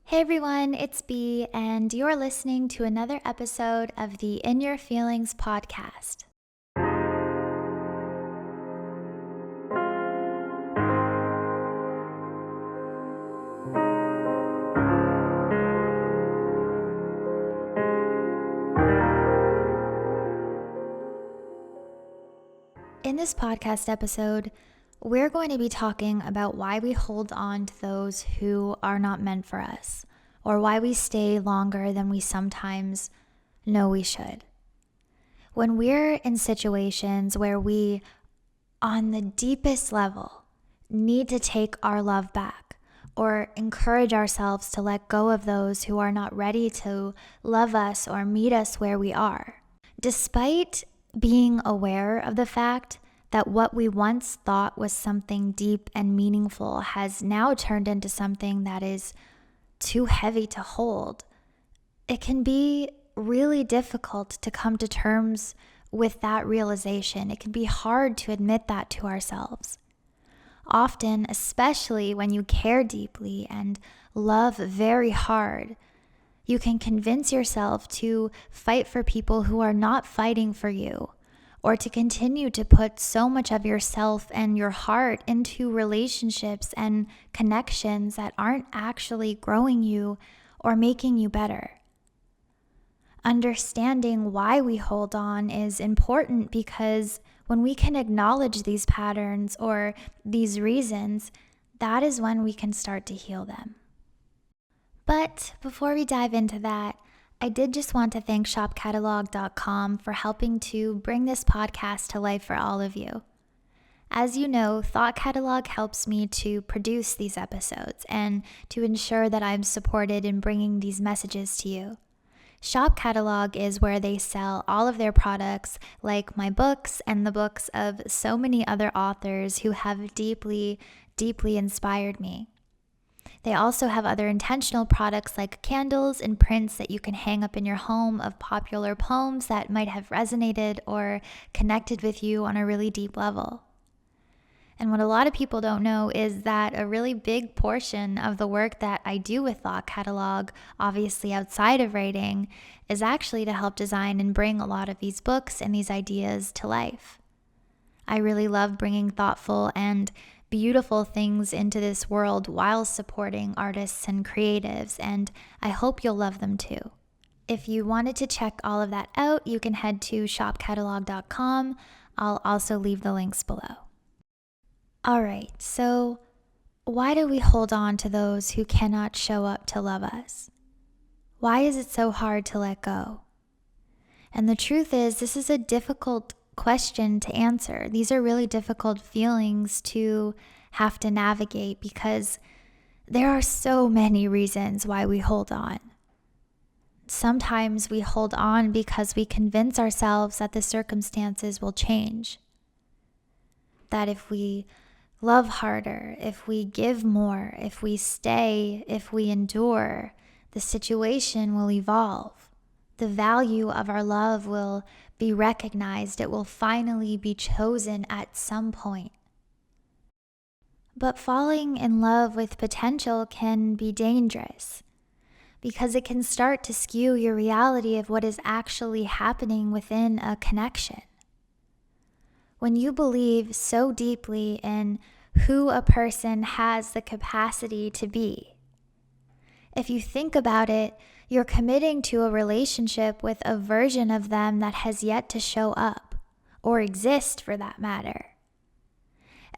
Hey everyone, it's B, and you're listening to another episode of the In Your Feelings podcast. In this podcast episode, we're going to be talking about why we hold on to those who are not meant for us, or why we stay longer than we sometimes know we should. When we're in situations where we, on the deepest level, need to take our love back, or encourage ourselves to let go of those who are not ready to love us or meet us where we are, despite being aware of the fact that what we once thought was something deep and meaningful has now turned into something that is too heavy to hold, it can be really difficult to come to terms with that realization. It can be hard to admit that to ourselves. Often, especially when you care deeply and love very hard, you can convince yourself to fight for people who are not fighting for you, or to continue to put so much of yourself and your heart into relationships and connections that aren't actually growing you or making you better. Understanding why we hold on is important because when we can acknowledge these patterns or these reasons, that is when we can start to heal them. But before we dive into that, I did just want to thank shopcatalog.com for helping to bring this podcast to life for all of you. As you know, Thought Catalog helps me to produce these episodes and to ensure that I'm supported in bringing these messages to you. Shop Catalog is where they sell all of their products, like my books and the books of so many other authors who have deeply, deeply inspired me. They also have other intentional products like candles and prints that you can hang up in your home of popular poems that might have resonated or connected with you on a really deep level. And what a lot of people don't know is that a really big portion of the work that I do with Thought Catalog, obviously outside of writing, is actually to help design and bring a lot of these books and these ideas to life. I really love bringing thoughtful and beautiful things into this world while supporting artists and creatives, and I hope you'll love them too. If you wanted to check all of that out, you can head to shopcatalog.com. I'll also leave the links below. All right, so why do we hold on to those who cannot show up to love us? Why is it so hard to let go? And the truth is, this is a difficult question to answer. These are really difficult feelings to have to navigate because there are so many reasons why we hold on. Sometimes we hold on because we convince ourselves that the circumstances will change. That if we love harder, if we give more, if we stay, if we endure, the situation will evolve. The value of our love will be recognized. It will finally be chosen at some point. But falling in love with potential can be dangerous because it can start to skew your reality of what is actually happening within a connection. When you believe so deeply in who a person has the capacity to be, if you think about it, you're committing to a relationship with a version of them that has yet to show up, or exist for that matter.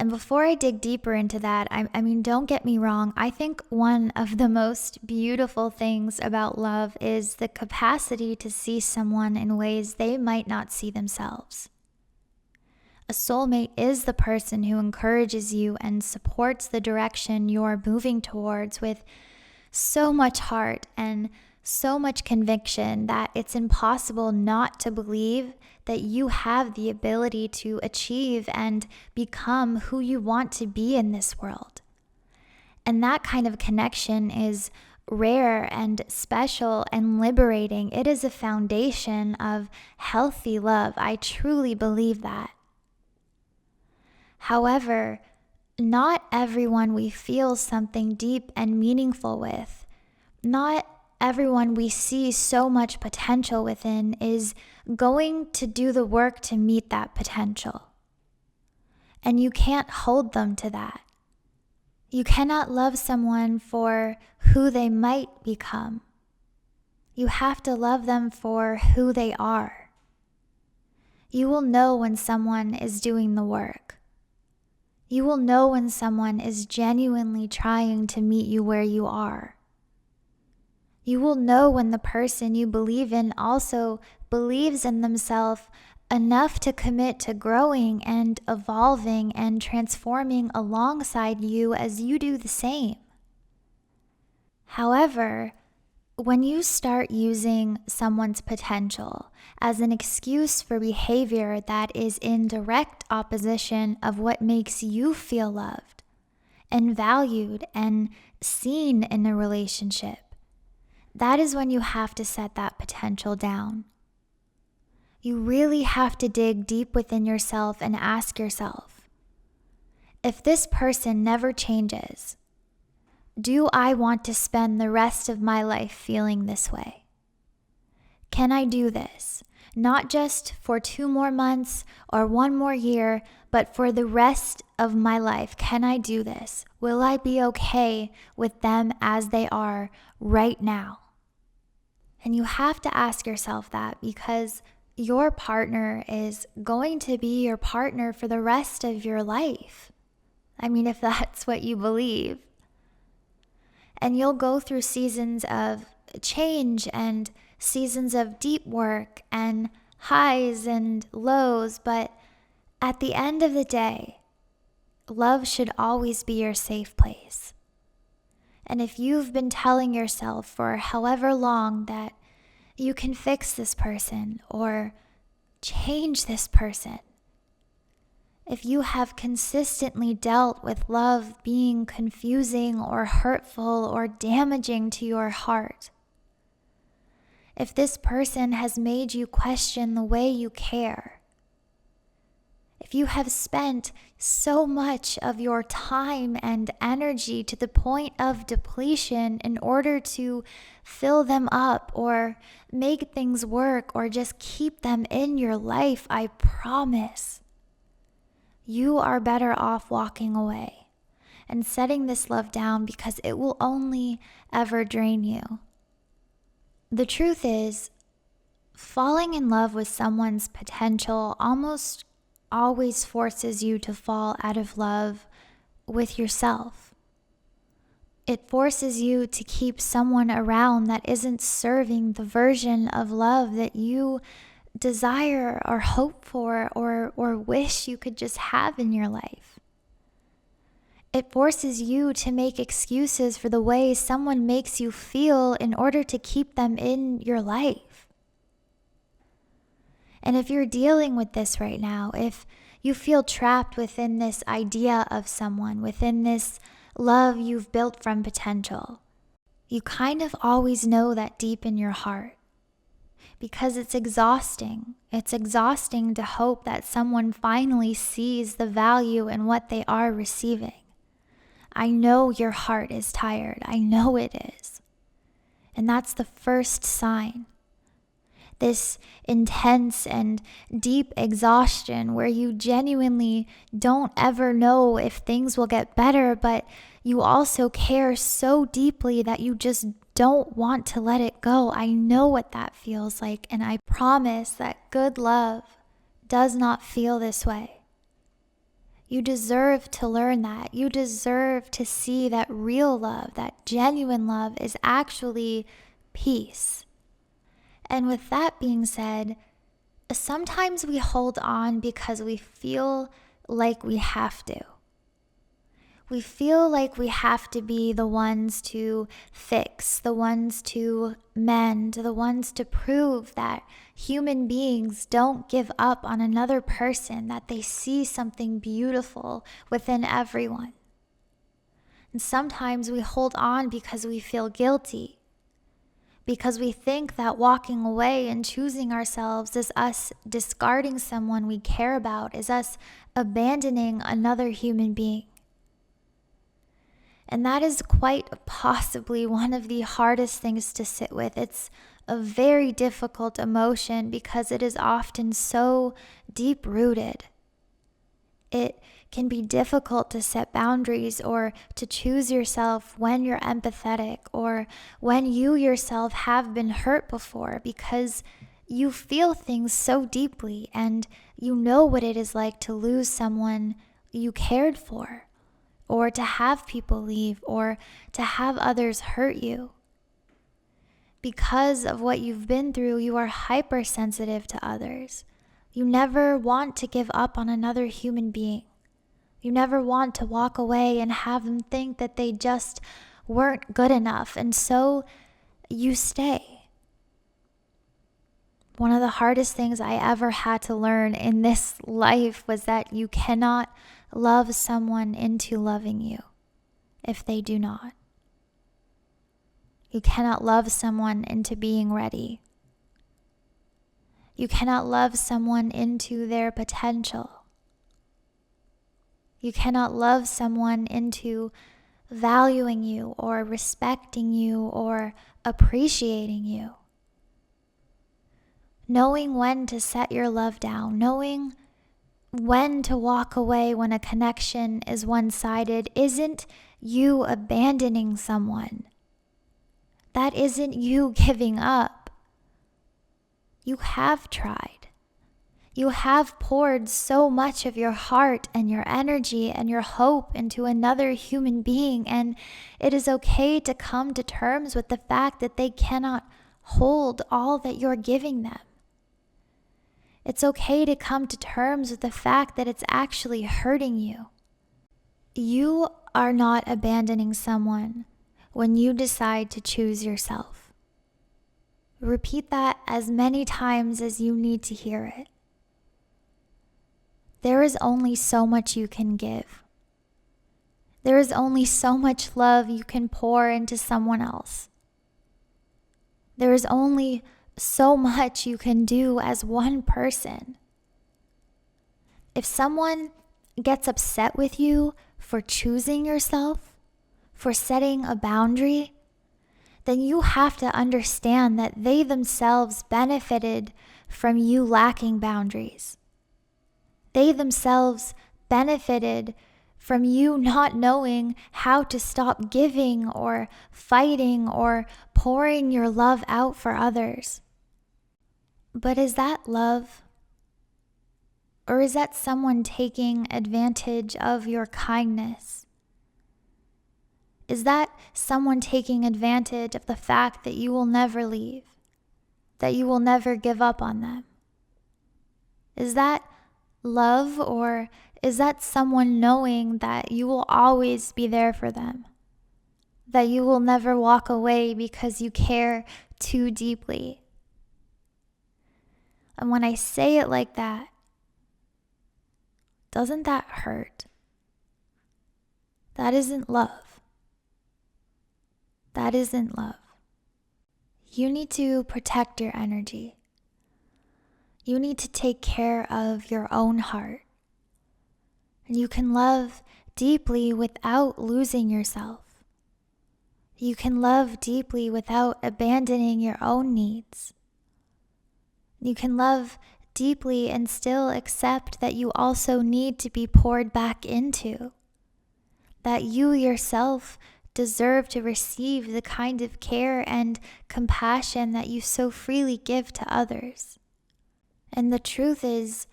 And before I dig deeper into that, I mean, don't get me wrong, I think one of the most beautiful things about love is the capacity to see someone in ways they might not see themselves. A soulmate is the person who encourages you and supports the direction you're moving towards with so much heart and so much conviction that it's impossible not to believe that you have the ability to achieve and become who you want to be in this world. And that kind of connection is rare and special and liberating. It is a foundation of healthy love. I truly believe that. However, not everyone we feel something deep and meaningful with Not everyone we see so much potential within is going to do the work to meet that potential. And you can't hold them to that. You cannot love someone for who they might become. You have to love them for who they are. You will know when someone is doing the work. You will know when someone is genuinely trying to meet you where you are. You will know when the person you believe in also believes in themselves enough to commit to growing and evolving and transforming alongside you as you do the same. However, when you start using someone's potential as an excuse for behavior that is in direct opposition of what makes you feel loved and valued and seen in a relationship, that is when you have to set that potential down. You really have to dig deep within yourself and ask yourself, if this person never changes, do I want to spend the rest of my life feeling this way? Can I do this, not just for 2 more months or 1 more year, but for the rest of my life? Can I do this? Will I be okay with them as they are right now? And you have to ask yourself that, because your partner is going to be your partner for the rest of your life. I mean, if that's what you believe. And you'll go through seasons of change and seasons of deep work and highs and lows, but at the end of the day, love should always be your safe place. And if you've been telling yourself for however long that you can fix this person or change this person, if you have consistently dealt with love being confusing or hurtful or damaging to your heart, if this person has made you question the way you care, if you have spent so much of your time and energy to the point of depletion in order to fill them up or make things work or just keep them in your life, I promise you are better off walking away and setting this love down, because it will only ever drain you. The truth is, falling in love with someone's potential almost always forces you to fall out of love with yourself. It forces you to keep someone around that isn't serving the version of love that you desire or hope for or wish you could just have in your life. It forces you to make excuses for the way someone makes you feel in order to keep them in your life. And if you're dealing with this right now, if you feel trapped within this idea of someone, within this love you've built from potential, you kind of always know that deep in your heart, because it's exhausting. It's exhausting to hope that someone finally sees the value in what they are receiving. I know your heart is tired. I know it is. And that's the first sign. This intense and deep exhaustion where you genuinely don't ever know if things will get better, but you also care so deeply that you just don't want to let it go. I know what that feels like, and I promise that good love does not feel this way. You deserve to learn that. You deserve to see that real love, that genuine love, is actually peace. And with that being said, sometimes we hold on because we feel like we have to. We feel like we have to be the ones to fix, the ones to mend, the ones to prove that human beings don't give up on another person, that they see something beautiful within everyone. And sometimes we hold on because we feel guilty, because we think that walking away and choosing ourselves is us discarding someone we care about, is us abandoning another human being. And that is quite possibly one of the hardest things to sit with. It's a very difficult emotion because it is often so deep rooted. It can be difficult to set boundaries or to choose yourself when you're empathetic or when you yourself have been hurt before, because you feel things so deeply and you know what it is like to lose someone you cared for, or to have people leave, or to have others hurt you. Because of what you've been through, you are hypersensitive to others. You never want to give up on another human being. You never want to walk away and have them think that they just weren't good enough, and so you stay. One of the hardest things I ever had to learn in this life was that you cannot love someone into loving you if they do not. You cannot love someone into being ready. You cannot love someone into their potential. You cannot love someone into valuing you or respecting you or appreciating you. Knowing when to set your love down, knowing when to walk away when a connection is one-sided, isn't you abandoning someone. That isn't you giving up. You have tried. You have poured so much of your heart and your energy and your hope into another human being, and it is okay to come to terms with the fact that they cannot hold all that you're giving them. It's okay to come to terms with the fact that it's actually hurting you. You are not abandoning someone when you decide to choose yourself. Repeat that as many times as you need to hear it. There is only so much you can give. There is only so much love you can pour into someone else. There is only so much you can do as one person. If someone gets upset with you for choosing yourself, for setting a boundary, then you have to understand that they themselves benefited from you lacking boundaries. They themselves benefited from you not knowing how to stop giving or fighting or pouring your love out for others. But is that love? Or is that someone taking advantage of your kindness? Is that someone taking advantage of the fact that you will never leave, that you will never give up on them? Is that love, or is that someone knowing that you will always be there for them, that you will never walk away because you care too deeply? And when I say it like that, doesn't that hurt? That isn't love. That isn't love. You need to protect your energy. You need to take care of your own heart. And you can love deeply without losing yourself. You can love deeply without abandoning your own needs. You can love deeply and still accept that you also need to be poured back into, that you yourself deserve to receive the kind of care and compassion that you so freely give to others. And the truth is,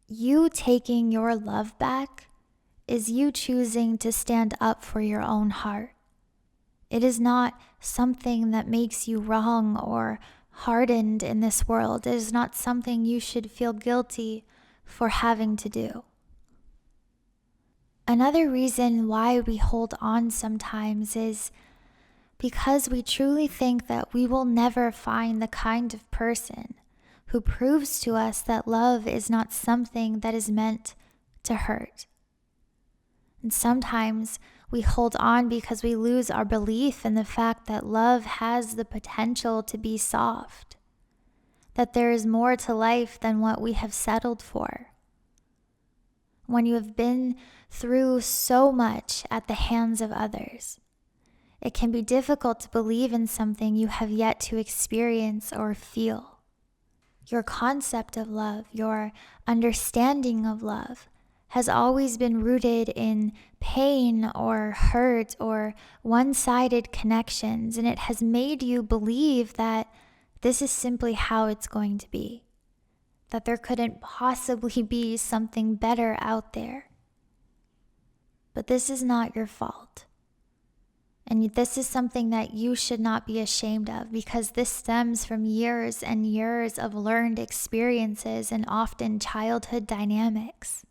you taking your love back is you choosing to stand up for your own heart. It is not something that makes you wrong or hardened in this world. It is not something you should feel guilty for having to do. Another reason why we hold on sometimes is because we truly think that we will never find the kind of person who proves to us that love is not something that is meant to hurt. And sometimes we hold on because we lose our belief in the fact that love has the potential to be soft, that there is more to life than what we have settled for. when you have been through so much at the hands of others. It can be difficult to believe in something you have yet to experience or feel. Your concept of love, your understanding of love, has always been rooted in pain or hurt or one-sided connections, and it has made you believe that this is simply how it's going to be, that there couldn't possibly be something better out there. But this is not your fault. And this is something that you should not be ashamed of, because this stems from years and years of learned experiences and often childhood dynamics.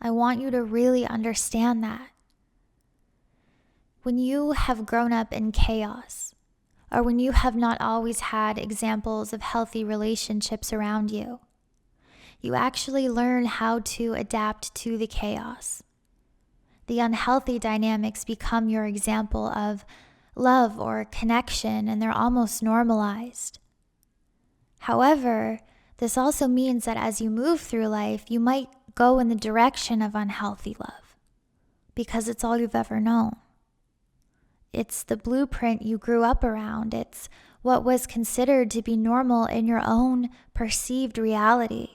I want you to really understand that. When you have grown up in chaos, or when you have not always had examples of healthy relationships around you, you actually learn how to adapt to the chaos. The unhealthy dynamics become your example of love or connection, and they're almost normalized. However, this also means that as you move through life, you might go in the direction of unhealthy love, because it's all you've ever known. It's the blueprint you grew up around. It's what was considered to be normal in your own perceived reality.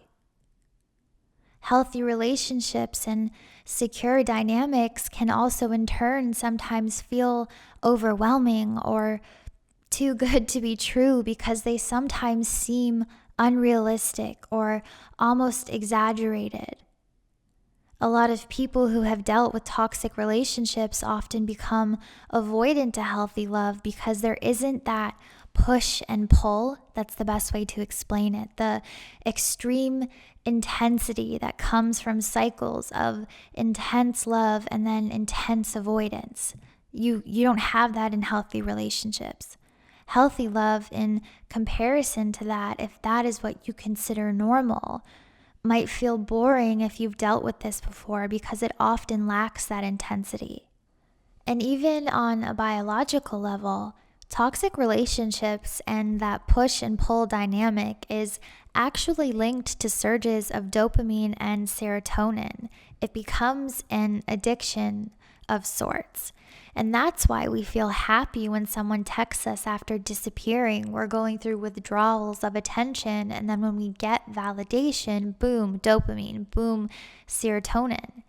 Healthy relationships and secure dynamics can also in turn sometimes feel overwhelming or too good to be true, because they sometimes seem unrealistic or almost exaggerated. A lot of people who have dealt with toxic relationships often become avoidant to healthy love because there isn't that push and pull. That's the best way to explain it. The extreme intensity that comes from cycles of intense love and then intense avoidance. You don't have that in healthy relationships. Healthy love, in comparison to that, if that is what you consider normal, might feel boring if you've dealt with this before, because it often lacks that intensity. And even on a biological level, toxic relationships and that push and pull dynamic is actually linked to surges of dopamine and serotonin. It becomes an addiction of sorts. And that's why we feel happy when someone texts us after disappearing. We're going through withdrawals of attention, and then when we get validation, boom, dopamine, boom, serotonin.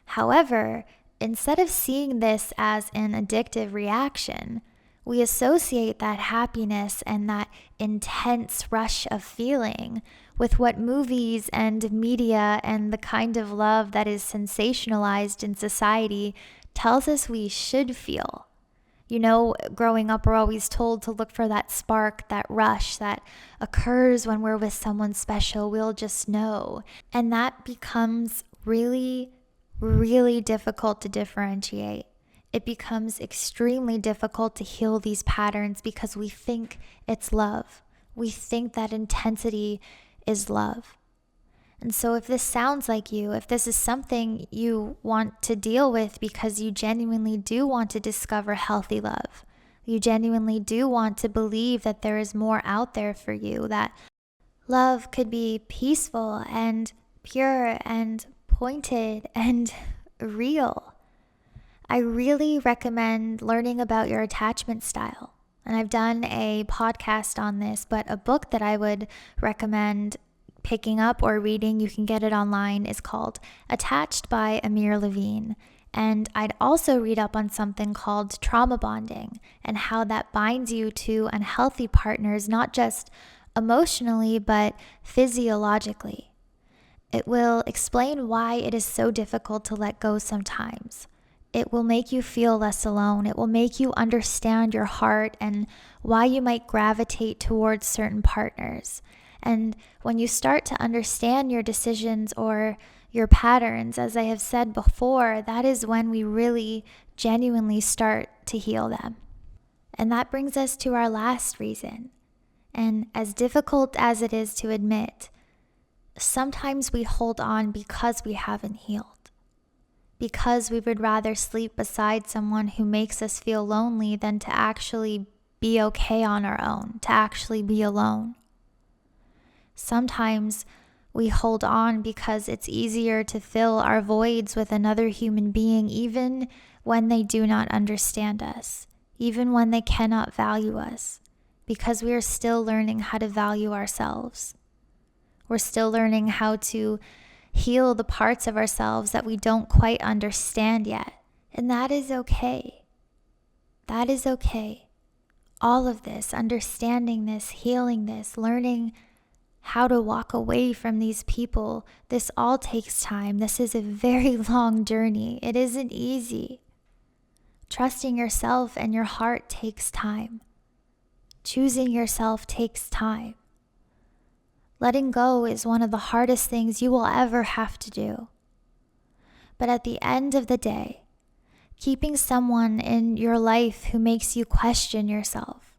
However, instead of seeing this as an addictive reaction, we associate that happiness and that intense rush of feeling with what movies and media and the kind of love that is sensationalized in society tells us we should feel. You know, growing up, we're always told to look for that spark, that rush that occurs when we're with someone special. We'll just know. And that becomes really, really difficult to differentiate. It becomes extremely difficult to heal these patterns because we think it's love. We think that intensity is love. And so if this sounds like you, if this is something you want to deal with because you genuinely do want to discover healthy love, you genuinely do want to believe that there is more out there for you, that love could be peaceful and pure and pointed and real, I really recommend learning about your attachment style. And I've done a podcast on this, but a book that I would recommend picking up or reading, you can get it online, is called Attached by Amir Levine. And I'd also read up on something called trauma bonding and how that binds you to unhealthy partners, not just emotionally, but physiologically. It will explain why it is so difficult to let go sometimes. It will make you feel less alone. It will make you understand your heart and why you might gravitate towards certain partners. And when you start to understand your decisions or your patterns, as I have said before, that is when we really genuinely start to heal them. And that brings us to our last reason. And as difficult as it is to admit, sometimes we hold on because we haven't healed. Because we would rather sleep beside someone who makes us feel lonely than to actually be okay on our own, to actually be alone. Sometimes We hold on because it's easier to fill our voids with another human being, even when they do not understand us, even when they cannot value us, because we are still learning how to value ourselves. We're still learning how to heal the parts of ourselves that we don't quite understand yet. And that is okay. That is okay. All of this, understanding this, healing this, learning how to walk away from these people, this all takes time. This is a very long journey. It isn't easy. Trusting yourself and your heart takes time. Choosing yourself takes time. Letting go is one of the hardest things you will ever have to do. But at the end of the day, keeping someone in your life who makes you question yourself,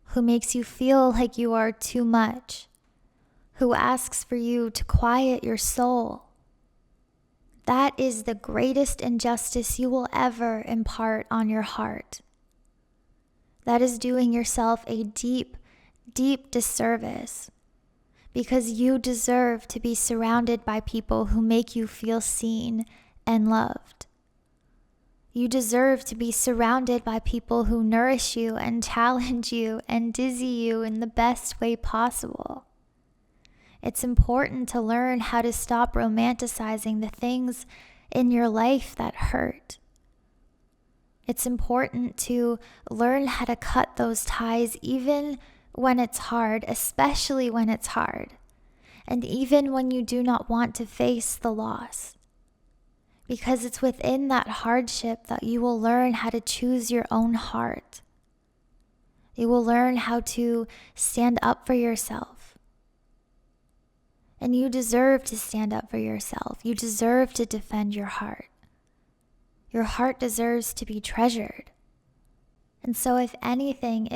who makes you feel like you are too much, who asks for you to quiet your soul, that is the greatest injustice you will ever impart on your heart. That is doing yourself a deep, deep disservice, because you deserve to be surrounded by people who make you feel seen and loved. You deserve to be surrounded by people who nourish you and challenge you and dizzy you in the best way possible. It's important to learn how to stop romanticizing the things in your life that hurt. It's important to learn how to cut those ties even when it's hard, especially when it's hard, and even when you do not want to face the loss. Because it's within that hardship that you will learn how to choose your own heart. You will learn how to stand up for yourself. And you deserve to stand up for yourself. You deserve to defend your heart. Your heart deserves to be treasured. And so if anything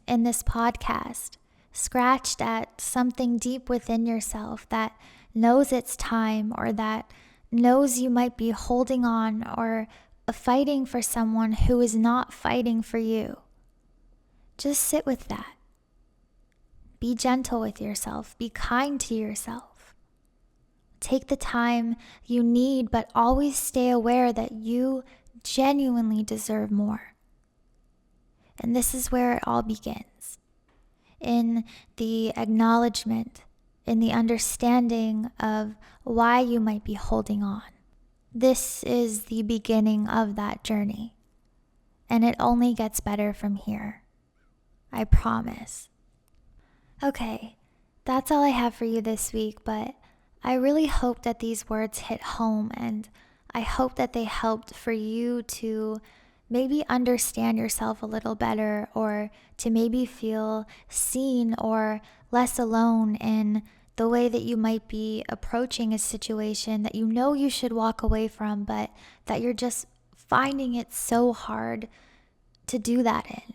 in this podcast scratched at something deep within yourself that knows it's time, or that knows you might be holding on or fighting for someone who is not fighting for you, just sit with that. Be gentle with yourself. Be kind to yourself. Take the time you need, but always stay aware that you genuinely deserve more. And this is where it all begins. In the acknowledgement, in the understanding of why you might be holding on. This is the beginning of that journey. And it only gets better from here. I promise. Okay, that's all I have for you this week, but I really hope that these words hit home, and I hope that they helped for you to maybe understand yourself a little better, or to maybe feel seen or less alone in the way that you might be approaching a situation that you know you should walk away from, but that you're just finding it so hard to do that in.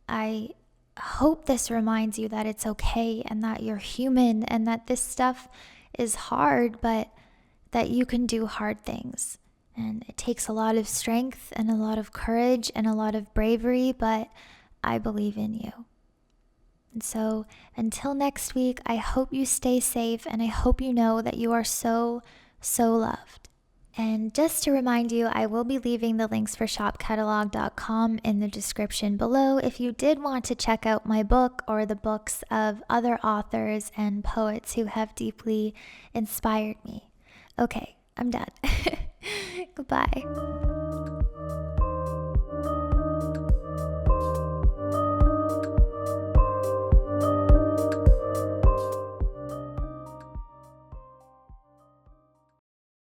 I hope this reminds you that it's okay, and that you're human, and that this stuff is hard, but that you can do hard things. And it takes a lot of strength and a lot of courage and a lot of bravery, but I believe in you. And so until next week, I hope you stay safe, and I hope you know that you are so, so loved. And just to remind you, I will be leaving the links for shopcatalog.com in the description below if you did want to check out my book or the books of other authors and poets who have deeply inspired me. Okay, I'm done. Goodbye.